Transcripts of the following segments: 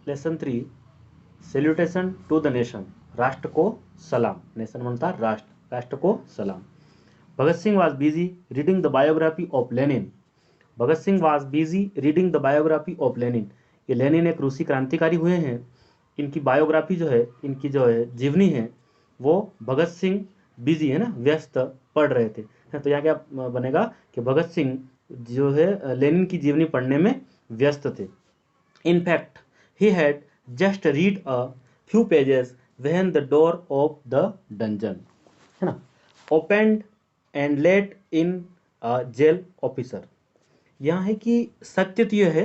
Lesson 3 salutation to the nation, राष्ट्र को सलाम, नेशन बनता राष्ट्र, राष्ट्र को सलाम। Bhagat Singh was busy reading the biography of Lenin, Bhagat Singh was busy reading the biography of Lenin, ये लेनिन एक रूसी क्रांतिकारी हुए हैं, इनकी बायोग्राफी जो है, इनकी जो है जीवनी है, वो भगत सिंह बिजी है ना, व्यस्त पढ़ रहे थे। तो यहाँ क्या बनेगा कि भगत सिंह जो है लेनिन की जीवनी पढ़ने में व्यस्त थे। In fact he had just read a few pages when the door of the dungeon, है ना, opened and let in jail officer. यहाँ है कि सत्य तो यह है,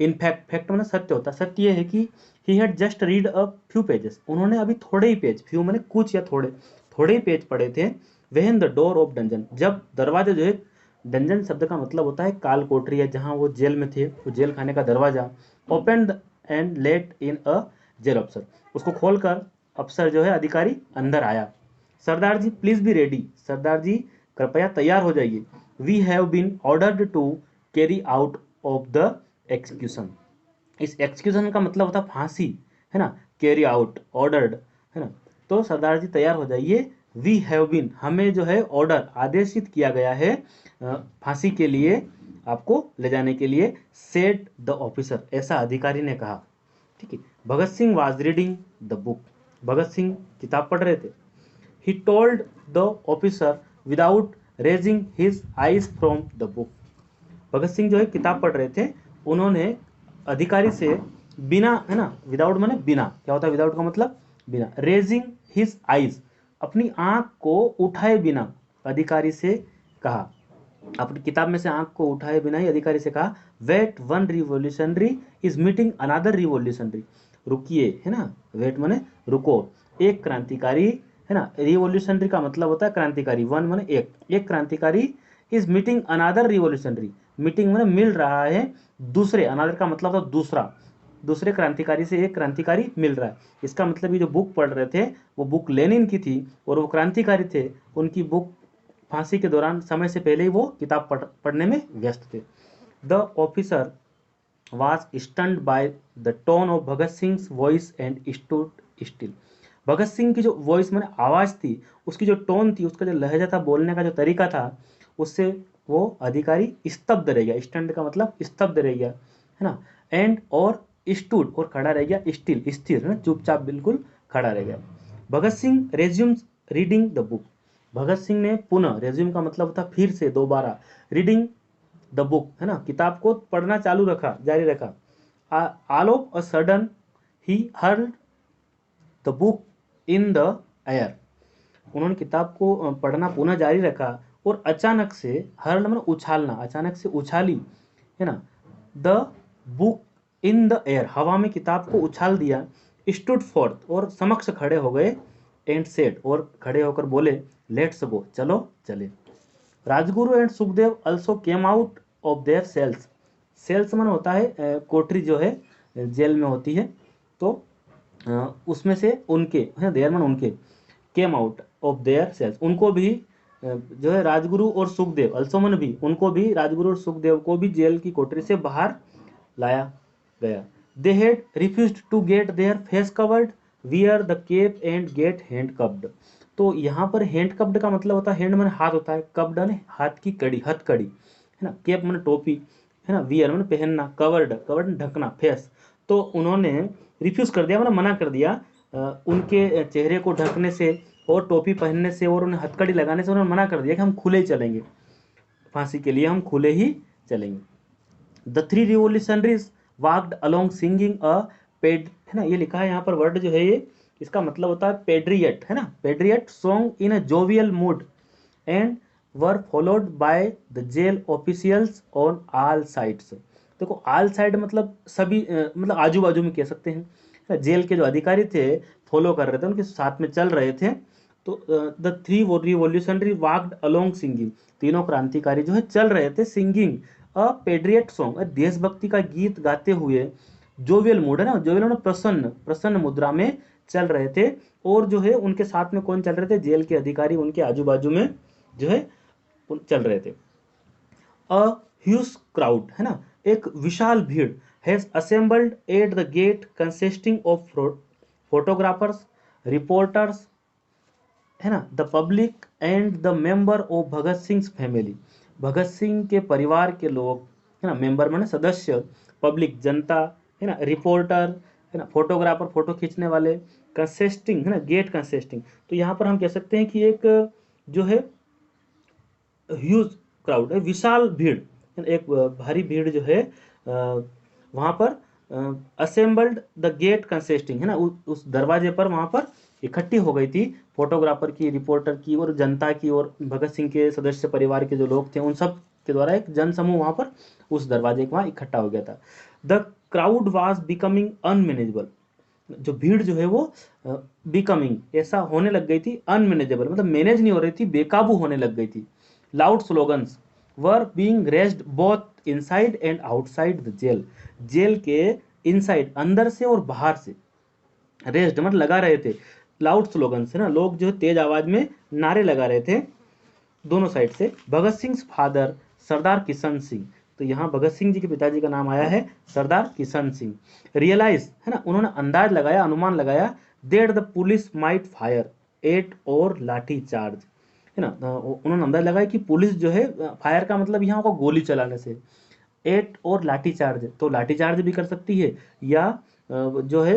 इनफैक्ट फैक्ट मैंने सत्य होता है, सत्य यह है कि ही had just read a few pages, उन्होंने अभी थोड़े ही पेज, फ्यू मैंने कुछ या थोड़े, थोड़े ही पेज पढ़े थे। When the door of dungeon, जब दरवाजा जो है, डंजन शब्द का मतलब होता है काल कोठरी, या जहाँ वो जेल में थे, वो जेल खाने का दरवाजा, open and let in a jail अफसर, उसको खोलकर अफसर जो है अधिकारी अंदर आया। Sardar ji please be ready, Sardar ji कृपया तैयार हो जाइए। We have been ordered to carry out of the execution, इस एक्सक्यूशन का मतलब होता है फांसी, है ना, कैरी आउट ऑर्डर्ड, है ना, तो सरदार जी तैयार हो जाइए। वी हैव बीन, हमें जो है ऑर्डर आदेशित किया गया है फांसी के लिए, आपको ले जाने के लिए, सेड द ऑफिसर, ऐसा अधिकारी ने कहा। ठीक है, Bhagat Singh was reading the book, Bhagat Singh किताब पढ़ रहे थे। He told the officer without raising his eyes from the book, Bhagat Singh जो है किताब पढ़ रहे थे, उन्होंने अधिकारी से बिना, है ना, विदाउट माने बिना, क्या होता है विदाउट का मतलब बिना, रेजिंग हिज आईज, अपनी आंख को उठाए बिना अधिकारी से कहा, अपनी किताब में से आंख को उठाए बिना ही अधिकारी से कहा, wait one revolutionary is meeting another revolutionary, रुकिए, है ना, वेट माने रुको, एक क्रांतिकारी, है ना, रिवोल्यूशनरी का मतलब होता है क्रांतिकारी, वन माने एक, एक क्रांतिकारी is meeting another revolutionary, meeting माने मिल रहा है दूसरे, अनदर का मतलब होता दूसरा, दूसरे क्रांतिकारी से एक क्रांतिकारी मिल रहा है। इसका मतलब ये जो बुक पढ़ रहे थे वो बुक लेनिन की थी, और वो क्रांतिकारी थे, उनकी बुक फांसी के दौरान समय से पहले ही वो किताब पढ़ने में व्यस्त थे। The officer was stunned by the tone of Bhagat Singh voice and stood still, Bhagat Singh की जो वॉइस मैंने आवाज थी, उसकी जो टोन थी, उसका जो लहजा था, बोलने का जो तरीका था, उससे वो अधिकारी स्तब्ध रह गया, स्टंड का मतलब स्तब्ध रह गया, है ना, एंड और स्टूड, और खड़ा रह गया, स्टिल स्थिर, है ना, चुपचाप बिल्कुल खड़ा रह गया। Bhagat Singh resumes reading the book, Bhagat Singh ने पुनः, रेज्यूम का मतलब होता फिर से, दोबारा, रीडिंग द बुक, है ना, किताब को पढ़ना चालू रखा, जारी रखा। All of a sudden he heard the book in the air, उन्होंने किताब को पढ़ना पुनः जारी रखा, और अचानक से, हर्ड मतलब उछालना, अचानक से उछाली, है ना, the book in the air, हवा में किताब को उछाल दिया, स्टूड फोर्थ, और समक्ष खड़े हो गए, एंड सेड, और खड़े होकर बोले, लेट्स गो, चलो चले। Rajguru and Sukhdev also came out of their cells, cells मन होता है कोठरी जो है जेल में होती है, तो उसमें से उनके, है देयर मन उनके, came out of their cells, उनको भी जो है राजगुरु और सुखदेव, अल्सो मन भी, उनको भी, राजगुरु और सुखदेव को भी जेल की कोठरी से बाहर लाया गया। They had refused to get their face covered, wear the cap and get hand cupped, तो यहाँ पर हैंड कप्ड का मतलब होता है, हैंड मैंने हाथ होता है, कप्ड है हाथ की कड़ी, हथकड़ी, है ना, केप मैंने टोपी, है ना, वियर मैंने पहनना, कवर्ड, कवर्ड ढकना, फेस, तो उन्होंने रिफ्यूज कर दिया, मैंने मना कर दिया उनके चेहरे को ढकने से, और टोपी पहनने से, और उन्हें हथकड़ी लगाने से उन्होंने मना कर दिया कि हम खुले ही चलेंगे, फांसी के लिए हम खुले ही चलेंगे। The three revolutionaries walked along singing a paid, है ना, ये लिखा है यहाँ पर वर्ड जो है ये, इसका मतलब होता है पेड्रियट, है ना, patriot song in a jovial mood, and were followed by the jail officials on all sides. देखो ऑल साइड मतलब सभी, मतलब आजू बाजू में कह सकते हैं, जेल के जो अधिकारी थे फॉलो कर रहे थे, उनके साथ में चल रहे थे, तो the three revolutionary walked along singing, तीनों क्रांतिकारी जो है चल रहे थे, सिंगिंग अ पेड्रियट सॉन्ग, देशभक्ति का गीत गाते हुए, जोवियल मूड, है ना, जोवियल मतलब प्रसन्न, प्रसन्न मुद्रा में चल रहे थे, और जो है उनके साथ में कौन चल रहे थे, जेल के अधिकारी उनके आजू बाजू में जो है चल रहे थे। अ ह्यूज क्राउड, है ना, एक विशाल भीड़, has assembled at the gate consisting of photographers, reporters, है ना, the public and the member of Bhagat Singh family. Bhagat Singh के परिवार के लोग, है ना, मेंबर माने सदस्य, पब्लिक जनता, है ना, रिपोर्टर, है ना, फोटोग्राफर फोटो खींचने वाले, कंसिस्टिंग, है ना, गेट कंसिस्टिंग। तो यहाँ पर हम कह सकते हैं कि एक जो है ह्यूज क्राउड है, विशाल भीड़, एक भारी भीड़ जो है वहाँ पर असेंबल्ड द गेट कंसिस्टिंग, है ना, उस दरवाजे पर वहाँ पर इकट्ठी हो गई थी, फोटोग्राफर की, रिपोर्टर की और जनता की, और भगत सिंह के सदस्य परिवार के जो लोग थे उन सब के द्वारा एक जनसमूह वहाँ पर उस दरवाजे के वहाँ इकट्ठा हो गया था। द क्राउड वॉज बिकमिंग अनमेनेजेबल, जो भीड़ जो है वो बिकमिंग ऐसा होने लग गई थी, अनमेनेजेबल मतलब मैनेज नहीं हो रही थी, बेकाबू होने लग गई थी। Loud slogans were being raised both inside and outside the jail, jail के इनसाइड अंदर से और बाहर से रेज्ड मतलब लगा रहे थे, लाउड स्लोगन से ना, लोग जो तेज आवाज में नारे लगा रहे थे दोनों साइड से। भगत सिंह फादर सरदार किशन सिंह, तो यहाँ भगत सिंह जी के पिताजी का नाम आया है सरदार किशन सिंह। रियलाइज, है ना, उन्होंने अंदाज लगाया, अनुमान लगाया, that the police might fire eight और लाठी चार्ज, है ना, उन्होंने अंदाज लगाया कि पुलिस जो है, फायर का मतलब यहाँ होगा गोली चलाने से, एट और लाठी चार्ज, तो लाठी चार्ज भी कर सकती है या जो है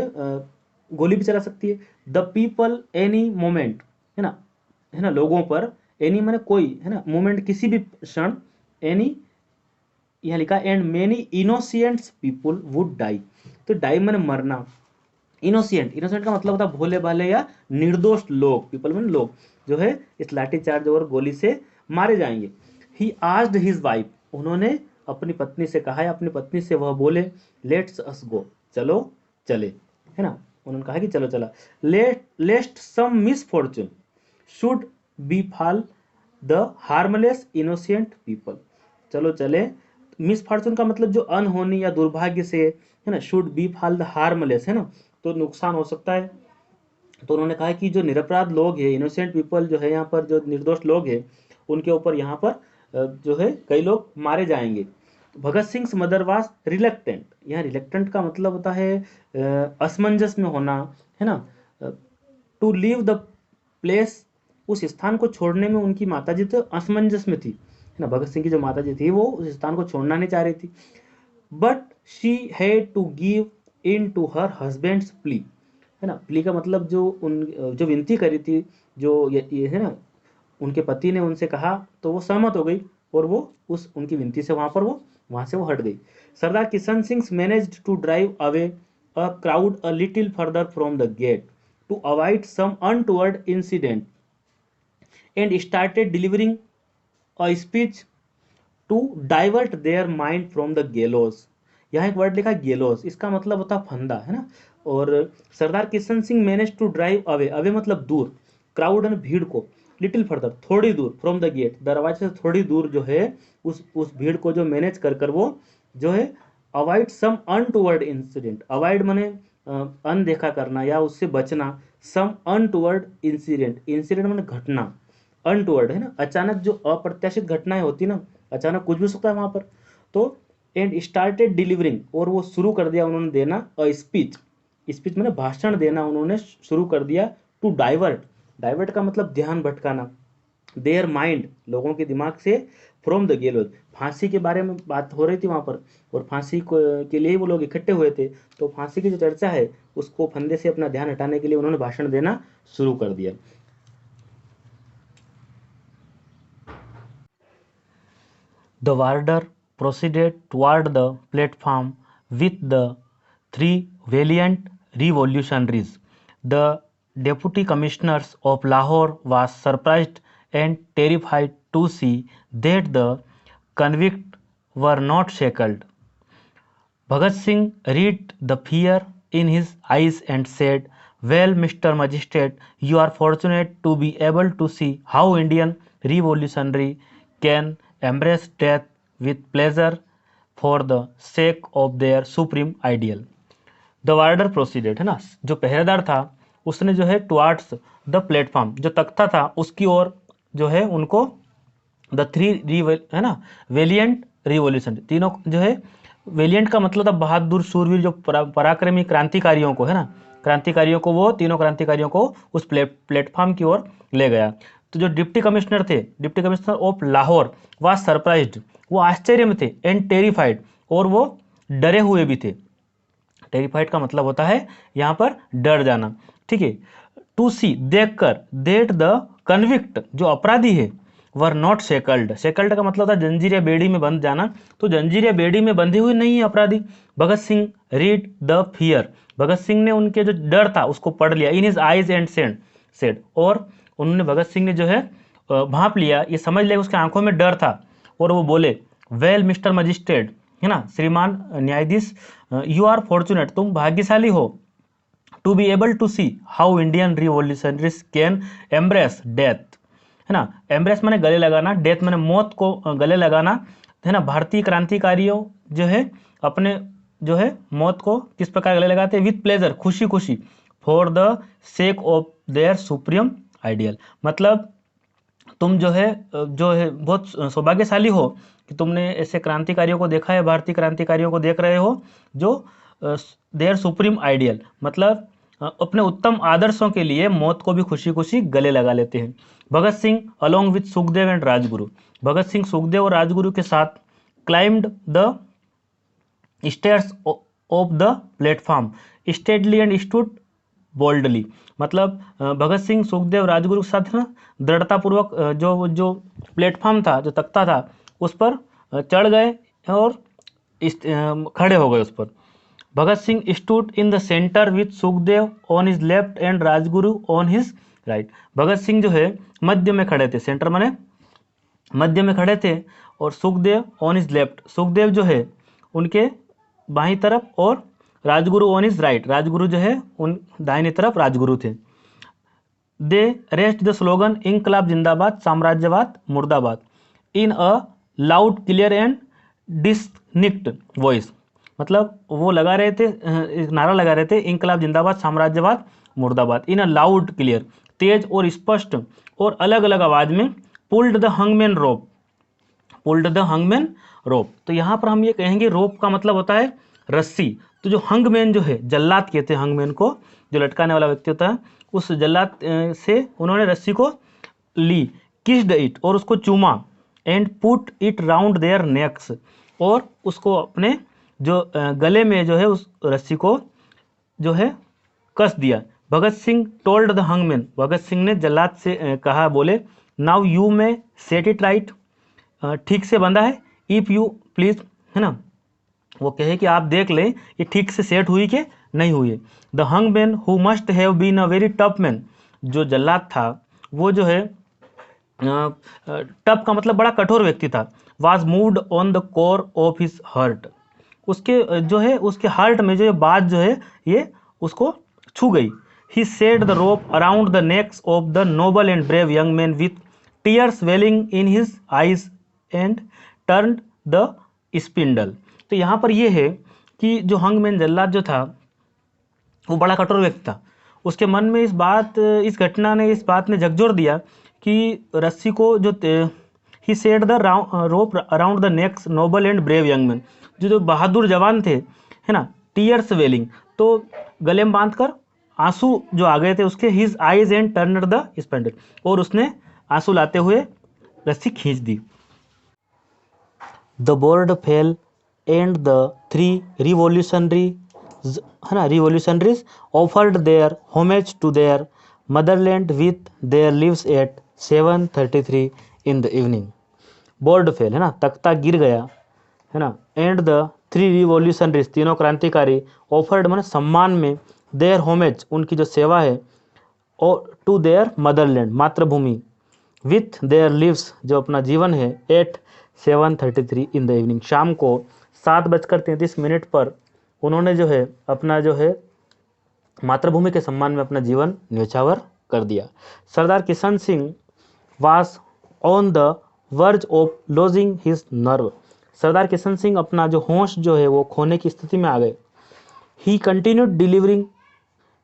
गोली भी चला सकती है। द पीपल एनी मोमेंट, है ना, लोगों पर, एनी माने कोई, है ना, मोमेंट किसी भी क्षण, एनी यहाँ लिखा, and many innocents people would die, तो डाई माने मरना, इनोसेंट, इनोसेंट का मतलब होता है भोले भाले या निर्दोष लोग, पीपल माने लोग जो है इस लाठी चार्ज और गोली से मारे जाएंगे। ही आस्क्ड हिज वाइफ, उन्होंने अपनी पत्नी से कहा है, अपनी पत्नी से वह बोले, लेट्स अस गो, चलो चले, है ना, उन्होंने कहा कि चलो चला, lest some misfortune should befall the harmless innocent people, चलो चले, मिसफॉर्चून का मतलब जो अनहोनी या दुर्भाग्य से, है ना, should befall the harmless, है ना, तो नुकसान हो सकता है। तो उन्होंने कहा कि जो निरपराध लोग हैं, इनोसेंट पीपल जो है, यहाँ पर जो निर्दोष लोग हैं उनके ऊपर यहाँ पर जो है कई लोग मारे जाएंगे। Bhagat Singh mother was reluctant, यहाँ रिलेक्टेंट का मतलब होता है असमंजस में होना, है ना, टू लीव द प्लेस, उस स्थान को छोड़ने में उनकी माताजी तो असमंजस में थी, है ना, भगत सिंह की जो माताजी थी वो उस स्थान को छोड़ना नहीं चाह रही थी। But she had to give in to her husband's plea, है ना, प्ली का मतलब जो विनती करी थी, जो ये है ना, उनके पति ने उनसे कहा तो वो सहमत हो गई और वो उस उनकी विनती से वहां से वो हट गई। Sardar Kishan Singh managed to drive away a crowd a little further from the gate to avoid some untoward incident and started delivering a speech to divert their mind from the gallows. यहाँ एक वर्ड लिखा गेलोस, इसका मतलब होता फंदा, है ना, और Sardar Kishan Singh manage to drive away, away मतलब दूर, क्राउड एंड भीड़ को, लिटिल फर्दर थोड़ी दूर, फ्रॉम द गेट दरवाजे से थोड़ी दूर जो है उस भीड़ को जो मैनेज कर कर वो जो है अवॉइड सम अनटूवर्ड इंसिडेंट, अवॉइड माने अनदेखा करना या उससे बचना, सम अनटूवर्ड इंसिडेंट, इंसिडेंट माने घटना, अनटूवर्ड, है ना, अचानक जो अप्रत्याशित घटनाएं होती ना, अचानक कुछ भी हो सकता है वहां पर, तो एंड स्टार्टेड डिलीवरिंग, और वो शुरू कर दिया उन्होंने देना अ स्पीच, स्पीच मैंने भाषण देना उन्होंने शुरू कर दिया, टू डाइवर्ट, डाइवर्ट का मतलब ध्यान भटकाना, देयर माइंड लोगों के दिमाग से, फ्रॉम द गेलोज, फांसी के बारे में बात हो रही थी वहां पर, और फांसी को के लिए वो लोग इकट्ठे हुए थे, तो फांसी की जो चर्चा है उसको फंदे से अपना ध्यान हटाने के लिए उन्होंने भाषण देना शुरू कर दिया। The warder proceeded toward the platform with the three valiant revolutionaries. The deputy commissioners of Lahore was surprised and terrified to see that the convicts were not shackled. Bhagat Singh read the fear in his eyes and said, "Well, Mr. Magistrate, you are fortunate to be able to see how Indian revolutionary can embrace death with pleasure for the sake of their supreme ideal." The warder proceeded, है ना, जो पहरेदार था उसने जो है towards the platform, जो तख्ता था उसकी ओर जो है उनको, द थ्री है ना, वेलियंट रिवॉल्यूशन, तीनों जो है वेलिएंट का मतलब था बहादुर, शूरवीर, जो पराक्रमी क्रांतिकारियों को है ना, क्रांतिकारियों को, वो तीनों क्रांतिकारियों को उस प्लेटफॉर्म की ओर ले गया। तो जो डिप्टी कमिश्नर थे, deputy commissioner of Lahore, was surprised, वो आश्चर्य में थे, एंड टेरिफाइड, और वो डरे हुए भी थे। टेरिफाइड का मतलब होता है यहाँ पर डर जाना, ठीक है। टू सी, देखकर, देट द कन्विक्ट, जो अपराधी है, वर नॉट शेकल्ड, शेकल्ड का मतलब था जंजीर या बेड़ी में बंध जाना, तो जंजीर या बेड़ी में बंधे हुए नहीं है अपराधी। Bhagat Singh read the fear, भगत सिंह ने उनके जो डर था उसको पढ़ लिया, in his eyes and said, और उन्होंने, भगत सिंह ने जो है भांप लिया, ये समझ लिया उसके आंखों में डर था, और वो बोले, वेल मिस्टर मजिस्ट्रेट, है ना, श्रीमान न्यायाधीश, यू आर फॉर्चुनेट, तुम भाग्यशाली हो, to be able to see how Indian revolutionaries can embrace death, है ना, एम्ब्रेस माने गले लगाना, डेथ माने मौत को गले लगाना, है ना। भारतीय क्रांतिकारियों जो है अपने जो है मौत को किस प्रकार गले लगाते हैं, विथ प्लेजर, खुशी खुशी, for the sake of their supreme ideal, मतलब तुम जो है बहुत सौभाग्यशाली हो कि तुमने ऐसे क्रांतिकारियों को देखा है, भारतीय क्रांतिकारियों को देख रहे हो जो देयर सुप्रीम आइडियल, मतलब अपने उत्तम आदर्शों के लिए मौत को भी खुशी खुशी गले लगा लेते हैं। Bhagat Singh along with Sukhdev and Rajguru, Bhagat Singh Sukhdev और राजगुरु के साथ climbed the stairs of the platform steadily and stood boldly, मतलब भगत सिंह सुखदेव राजगुरु के साथ ना दृढ़तापूर्वक जो प्लेटफॉर्म था, जो तख्ता था, उस पर चढ़ गए और खड़े हो गए उस पर। Bhagat Singh stood in the centre with Sukhdev on his left and Rajguru on his right, Bhagat Singh जो है मध्य में खड़े थे, सेंटर माने मध्य में खड़े थे, और Sukhdev on his left, Sukhdev जो है उनके बाईं तरफ, और Rajguru on his right, Rajguru जो है उन दाहिनी तरफ राजगुरु थे। दे रेस्ट द स्लोगन इंकलाब जिंदाबाद साम्राज्यवाद मुर्दाबाद in a loud clear and distinct voice, मतलब वो लगा रहे थे, नारा लगा रहे थे, इंकलाब जिंदाबाद साम्राज्यवाद मुर्दाबाद, इन अ लाउड क्लियर, तेज और स्पष्ट और अलग अलग आवाज में, pulled the hangman rope, pulled the hangman rope, तो यहाँ पर हम ये कहेंगे रोप का मतलब होता है रस्सी, तो जो हंगमैन जो है, जल्लाद कहते हैं हंगमैन को, जो लटकाने वाला व्यक्ति होता है, उस जल्लाद से उन्होंने रस्सी को ली, किस्ड इट, और उसको चूमा, and put it round their necks, और उसको अपने जो गले में जो है उस रस्सी को जो है कस दिया। भगत सिंह टोल्ड द हंगमैन, भगत सिंह ने जल्लाद से कहा, बोले, now you may set it right, ठीक से बंधा है, इफ यू प्लीज, है ना, वो कहे कि आप देख लें ये ठीक से सेट हुई कि नहीं हुई है। The hangman who must have been a very tough man, जो जल्लाद था वो जो है टफ का मतलब बड़ा कठोर व्यक्ति था, was moved on the core of his heart, उसके जो है उसके हार्ट में जो ये बात जो है ये उसको छू गई। He set the rope around the necks of the noble and brave young man with tears welling in his eyes and turned the spindle, तो यहाँ पर यह है कि जो हंगमैन जल्लाद जो था वो बड़ा कठोर व्यक्ति था, उसके मन में इस घटना ने, इस बात ने झकझोर दिया कि रस्सी को जो he set the rope around the necks noble and brave young man, जो बहादुर जवान थे, है ना, टीयर्स वेलिंग, तो गले में बांधकर आंसू जो आ गए थे उसके, his eyes and turned the spindle, और उसने आंसू लाते हुए रस्सी खींच दी। The board fell and the three revolutionaries, है ना, revolutionaries offered their homage to their motherland with their lives at 7:33 in the evening. Board fell, है ना, तख्ता गिर गया, है ना, एंड द थ्री रिवॉल्यूशनरीज, तीनों क्रांतिकारी, ऑफर्ड माने सम्मान में, देयर होमेज, उनकी जो सेवा है, और टू देयर मदरलैंड, मातृभूमि, विथ देयर लिव्स, जो अपना जीवन है, एट 7:33 इन द इवनिंग, शाम को 7:33 पर उन्होंने जो है अपना जो है मातृभूमि के सम्मान में अपना जीवन न्यौछावर कर दिया। Sardar Kishan Singh was on the verge of losing his nerve, Sardar Kishan Singh अपना जो होश जो है वो खोने की स्थिति में आ गए। ही continued delivering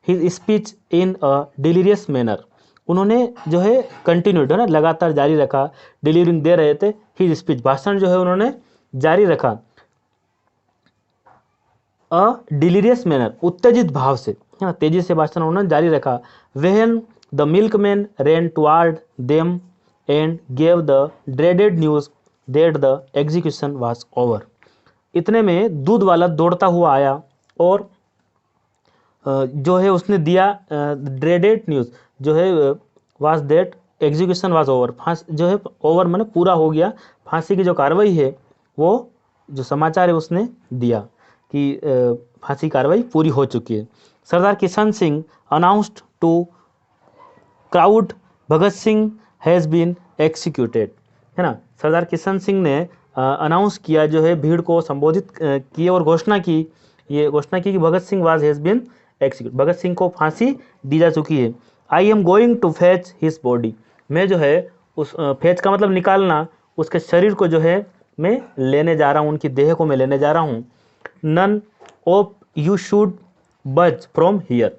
his speech in a delirious manner, उन्होंने जो है कंटिन्यूड, है ना, लगातार जारी रखा, डिलीवरिंग दे रहे थे, हिज स्पीच, भाषण जो है उन्होंने जारी रखा, अ डिलीरियस मैनर, उत्तेजित भाव से, है ना, तेजी से भाषण उन्होंने जारी रखा। When the milkman ran toward them and gave the dreaded news that the execution was over। इतने में दूध वाला दौड़ता हुआ आया और जो है उसने दिया ड्रेडेड न्यूज़, जो है was that execution was over, फांस जो है ओवर माने पूरा हो गया, फांसी की जो कार्रवाई है वो जो समाचार है उसने दिया कि फांसी कार्रवाई पूरी हो चुकी है। Sardar Kishan Singh announced to crowd Bhagat Singh has been executed, है ना। सरदार किशन सिंह ने अनाउंस किया, जो है भीड़ को संबोधित किए और घोषणा की, ये घोषणा की कि Bhagat Singh was has been execute, Bhagat Singh को फांसी दी जा चुकी है। I am going to fetch his body, मैं जो है उस फैच का मतलब निकालना, उसके शरीर को जो है मैं लेने जा रहा हूँ, उनकी देह को मैं लेने जा रहा हूँ। नन ऑफ यू शुड बज फ्रॉम हियर,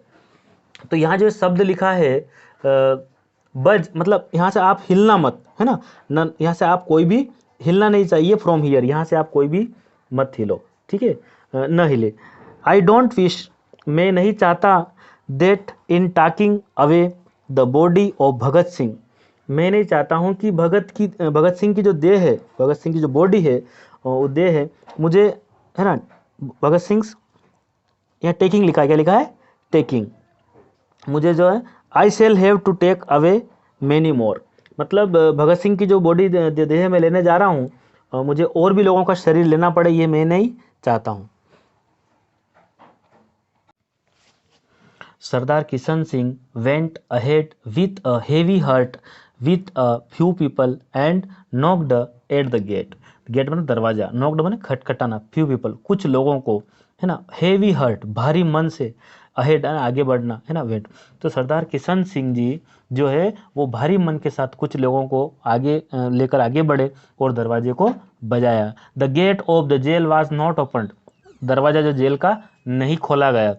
तो यहाँ जो शब्द लिखा है बज मतलब यहाँ से आप हिलना मत, है ना, नन यहाँ से आप कोई भी हिलना नहीं चाहिए, फ्रॉम हियर यहाँ से आप कोई भी मत हिलो, ठीक है, न हिले। आई डोंट विश, मैं नहीं चाहता, that in taking away the body of Bhagat Singh, मैं नहीं चाहता हूँ कि भगत सिंह की जो देह है, भगत सिंह की जो बॉडी है, वो देह है, मुझे, है ना, भगत सिंह, यहाँ टेकिंग लिखा है, क्या लिखा है, टेकिंग, मुझे जो है I shall have to take away many more, मतलब भगत सिंह की जो बॉडी देह में लेने जा रहा हूँ, मुझे और भी लोगों का शरीर लेना पड़े, ये मैं नहीं चाहता हूँ। Sardar Kishan Singh went ahead with a heavy heart with a few people and knocked at the gate, gate माने दरवाजा, नॉक्ड माने खटखटाना, फ्यू पीपल कुछ लोगों को, है ना, हेवी हार्ट भारी मन से, अहेड आगे बढ़ना, है ना, वेट, तो सरदार किशन सिंह जी जो है वो भारी मन के साथ कुछ लोगों को आगे लेकर आगे बढ़े और दरवाजे को बजाया। The gate of the jail was not opened, दरवाजा जो जेल का नहीं खोला गया।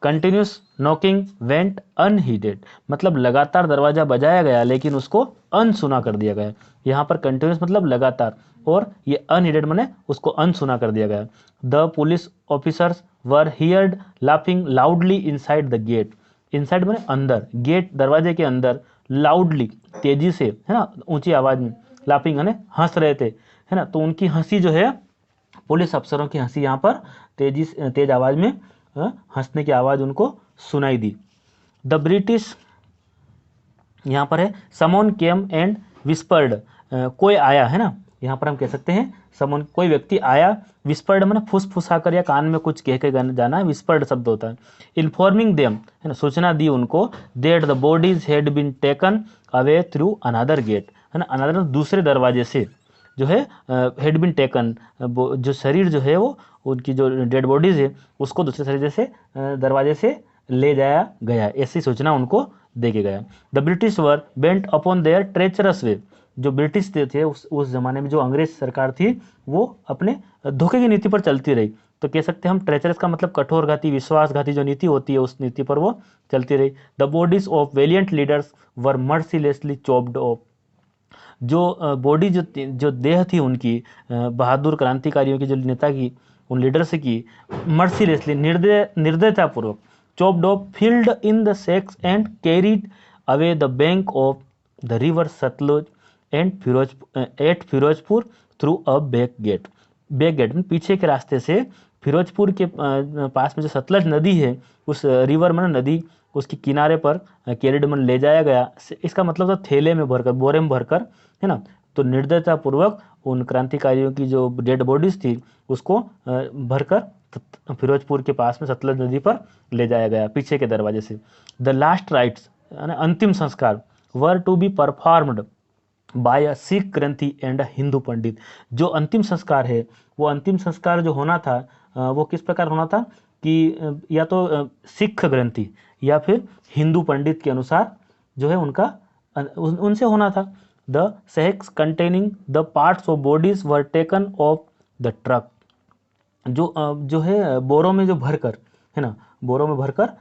कंटिन्यूस नॉकिंग वेंट अनहीडेड, मतलब लगातार दरवाजा बजाया गया लेकिन उसको अनसुना कर दिया गया। यहाँ पर कंटिन्यूस मतलब लगातार, और ये अनहीडेड माने उसको अनसुना कर दिया गया। The police officers were heard laughing loudly inside the gate, inside माने अंदर, गेट दरवाजे के अंदर, लाउडली तेजी से, है ना, ऊंची आवाज में, लाफिंग यानी हंस रहे थे, है ना, तो उनकी हंसी जो है, पुलिस अफसरों की हंसी यहाँ पर तेज आवाज में हंसने की आवाज उनको सुनाई दी। द ब्रिटिश, यहाँ पर है समन केम एंड विस्पर्ड, कोई आया, है ना, यहाँ पर हम कह सकते हैं समन, कोई व्यक्ति आया, विस्पर्ड मैंने फुसफुसा कर या कान में कुछ कह के जाना, विस्पर्ड शब्द होता है। इन्फॉर्मिंग देम, है ना, सूचना दी उनको, that the bodies had been taken away through another gate, है ना, अनदर दूसरे दरवाजे से जो है, हैड बीन टेकन, जो शरीर जो है वो, उनकी जो डेड बॉडीज है उसको दूसरे शरीर से दरवाजे से ले जाया गया, ऐसी सूचना उनको दे के गया। The British were bent upon their treacherous way, जो ब्रिटिश थे उस जमाने में जो अंग्रेज सरकार थी वो अपने धोखे की नीति पर चलती रही, तो कह सकते हैं हम ट्रेचरस का मतलब कठोरघाती, विश्वासघाती जो नीति होती है उस नीति पर वो चलती रही। The bodies of valiant leaders were mercilessly chopped off, जो बॉडी जो देह थी उनकी बहादुर क्रांतिकारियों की, जो नेता की, उन लीडर्स की, मर्सीलेसली निर्दयतापूर्वक, chopped off, filled in the sacks and carried away the bank of the river Sutlej and Ferozepur through a back gate, back gate में पीछे के रास्ते से फिरोजपुर के पास में जो सतलज नदी है, उस रिवर में नदी, उसके किनारे पर कैरिड में ले जाया गया, इसका मतलब था थैले में भरकर, बोरे में भरकर, है ना, तो निर्दयतापूर्वक उन क्रांतिकारियों की जो डेड बॉडीज थी उसको भरकर फिरोजपुर के पास में सतलज नदी पर ले जाया गया पीछे के दरवाजे से। द लास्ट राइट्स, अंतिम संस्कार, were to be performed by a Sikh granthi and a Hindu pandit, जो अंतिम संस्कार है वो अंतिम संस्कार जो होना था वो किस प्रकार होना था कि या तो सिख ग्रंथी या फिर हिंदू पंडित के अनुसार जो है उनका उनसे होना था। The sacks containing the parts of bodies were taken off the truck, जो है बोरों में जो भरकर, है ना, बोरों में भरकर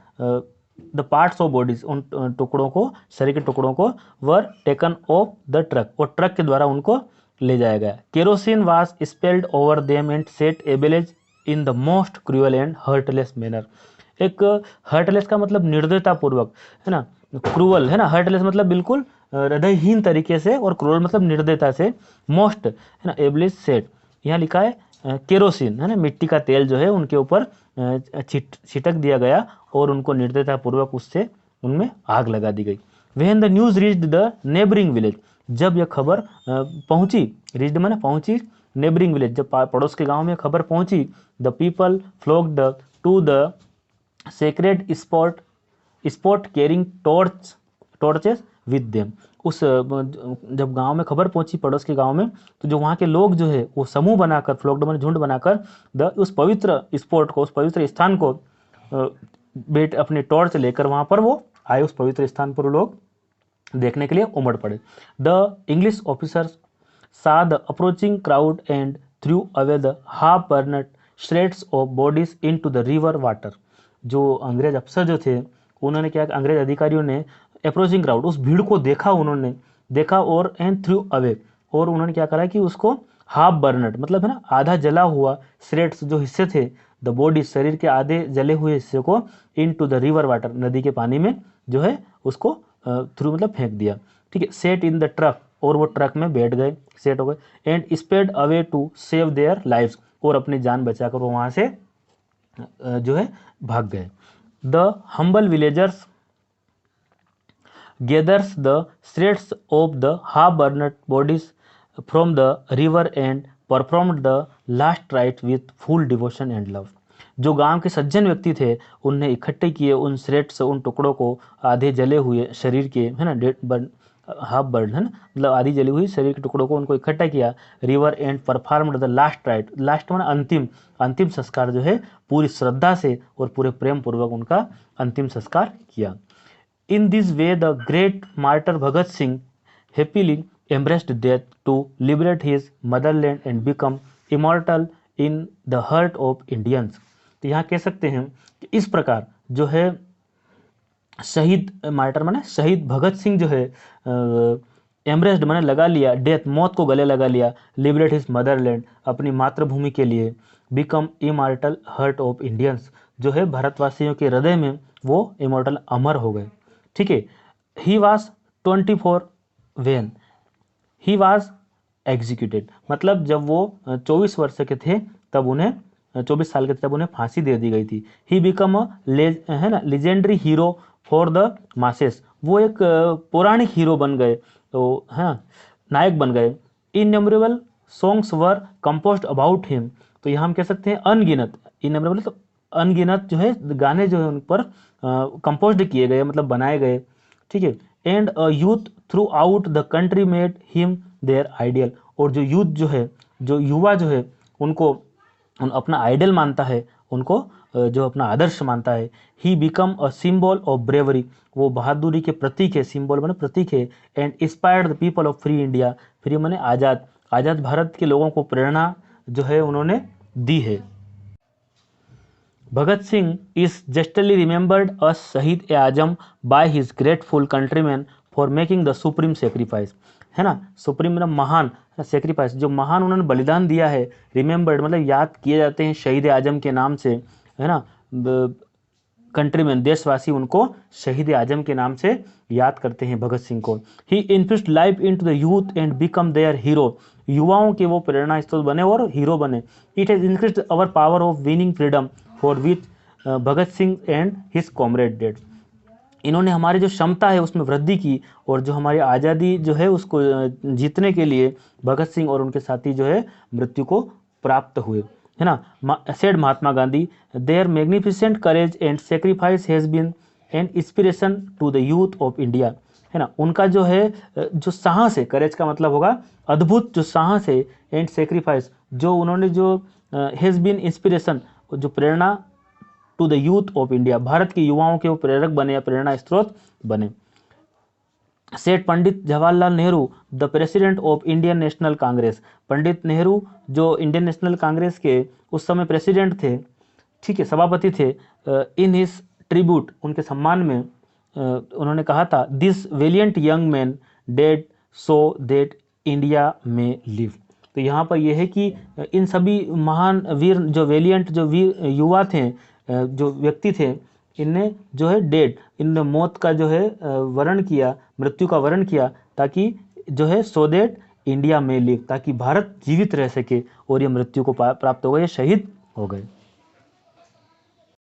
द पार्ट्स ऑफ बॉडीज, उन टुकड़ों को, शरीर के टुकड़ों को, were taken off the truck, और ट्रक के द्वारा उनको ले जाया गया। Kerosene was spilled over them and set ablaze in the most cruel and heartless manner. एक हर्टलेस का मतलब निर्दयता पूर्वक, है ना, क्रूअल, है ना, हर्टलेस मतलब बिल्कुल हृदयहीन तरीके से, और क्रूअल मतलब निर्दयता से। मोस्ट, है ना, एब्लिश सेट, यहाँ लिखा है केरोसिन, है ना, मिट्टी का तेल जो है उनके ऊपर छिटक दिया गया और उनको निर्दयता पूर्वक उससे उनमें आग लगा दी गई। When the news reached the neighbouring village, जब यह खबर पहुंची, रीच्ड माने पहुंची, नेबरिंग विलेज जब पड़ोस के गांव में खबर पहुंची, the people flocked to the sacred spot carrying torches with them. उस जब गांव में खबर पहुंची पड़ोस के गांव में, तो जो वहाँ के लोग जो है वो समूह बनाकर, फ्लोक्ड माने झुंड बनाकर, उस पवित्र स्पॉट को, उस पवित्र स्थान को बेट अपने टॉर्च लेकर वहाँ पर वो आए, उस पवित्र स्थान पर लोग देखने के लिए उमड़ पड़े। The English officers saw the approaching crowd and threw away the half burned shreds of bodies into the river water। जो अंग्रेज अफसर जो थे उन्होंने क्या, अंग्रेज अधिकारियों ने अप्रोचिंग क्राउड, उस भीड़ को देखा, उन्होंने देखा और एंड थ्रू अवे, और उन्होंने क्या करा कि उसको हाफ बर्नड मतलब, है ना, आधा जला हुआ, श्रेड्स जो हिस्से थे, द बॉडी शरीर के आधे जले हुए हिस्से को इनटू द रिवर वाटर, नदी के पानी में जो है उसको थ्रू मतलब फेंक दिया। ठीक है, सेट इन द ट्रक, और वो ट्रक में बैठ गए, सेट हो गए, and sped away to save their lives, और अपनी जान बचाकर वो वहाँ से जो है भाग गए। The humble villagers gathers the shreds of the half-burned bodies from the river and performed the last rite with full devotion and love। जो गांव के सज्जन व्यक्ति थे उनने इकट्ठे किए उन श्रेड्स, उन टुकड़ों को, आधे जले हुए शरीर के, है ना, डेड बर्न, हाफ बर्न, है ना, मतलब आधी जली हुई शरीर के टुकड़ों को उनको इकट्ठा किया, river and performed the last right, last माना अंतिम, अंतिम संस्कार जो है पूरी श्रद्धा से और पूरे प्रेम पूर्वक उनका अंतिम संस्कार किया। In this way, the great martyr Bhagat Singh happily embraced death to liberate his motherland and become immortal in the heart of Indians। तो यहाँ कह सकते हैं कि इस प्रकार जो है शहीद, मार्टर माने शहीद भगत सिंह जो है एम्ब्रेस्ड माने लगा लिया, डेथ मौत को गले लगा लिया, लिबरेट हिज मदरलैंड अपनी मातृभूमि के लिए, become immortal heart of Indians जो है भारतवासियों के हृदय में वो इमॉर्टल अमर हो गए। ठीक है, he was 24 when he was executed, मतलब जब वो 24 वर्ष के थे तब उन्हें 24 साल के थे तब उन्हें फांसी दे दी गई थी। ही बिकम है ना legendary hero for the masses, वो एक पौराणिक हीरो बन गए, तो हाँ नायक बन गए। Innumerable songs were composed about him, तो यहाँ हम कह सकते हैं अनगिनत, इनन्यूमरेबल तो अनगिनत जो है गाने जो है उन पर कंपोज्ड किए गए, मतलब बनाए गए। ठीक है, and youth throughout the country made him their ideal, और जो यूथ जो है, जो युवा जो है उनको अपना आइडल मानता है, उनको जो अपना आदर्श मानता है। He become a symbol of bravery, वो बहादुरी के प्रतीक है, सिंबल माने प्रतीक है। And inspired the people of free India, free माने आज़ाद, आज़ाद भारत के लोगों को प्रेरणा जो है उन्होंने दी है। Bhagat Singh is justly remembered a Shaheed e Azam by his grateful countryman for making the supreme sacrifice, है ना, सुप्रीम मतलब महान सेक्रीफाइस, जो महान उन्होंने बलिदान दिया है, रिमेंबर्ड मतलब याद किए जाते हैं शहीद आजम के नाम से, है ना, कंट्रीमैन देशवासी उनको शहीद आजम के नाम से याद करते हैं भगत सिंह को। He infused life into the youth and become their hero, युवाओं के वो प्रेरणा स्रोत बने और हीरो बने। It has increased our power of winning freedom for which Bhagat Singh and his comrade dead, इन्होंने हमारी जो क्षमता है उसमें वृद्धि की, और जो हमारी आज़ादी जो है उसको जीतने के लिए भगत सिंह और उनके साथी जो है मृत्यु को प्राप्त हुए, है ना। Said Mahatma Gandhi, their magnificent courage and sacrifice has been an inspiration to the youth of India, है ना, उनका जो है जो साहस है, करेज का मतलब होगा अद्भुत जो साहस है, एंड सेक्रीफाइस जो उन्होंने जो हैज़ बीन इंस्पिरेशन जो प्रेरणा to the youth of India, भारत के युवाओं के वो प्रेरक बने या प्रेरणा स्रोत बने। Said Pandit Jawaharlal Nehru, the president of Indian National Congress, Pandit Nehru जो इंडियन नेशनल कांग्रेस के उस समय प्रेसिडेंट थे, ठीक है, सभापति थे। इन हिज ट्रिब्यूट, उनके सम्मान में उन्होंने कहा था, this valiant young man dead so that India में लिव, तो यहाँ पर यह है कि इन सभी महान वीर जो वेलियंट जो वीर युवा थे, जो व्यक्ति थे, इनने जो है इनने मौत का जो है वर्ण किया, मृत्यु का वर्ण किया, ताकि जो है सो दैट इंडिया में लिव, ताकि भारत जीवित रह सके, और ये मृत्यु को प्राप्त हो गए, ये शहीद हो गए।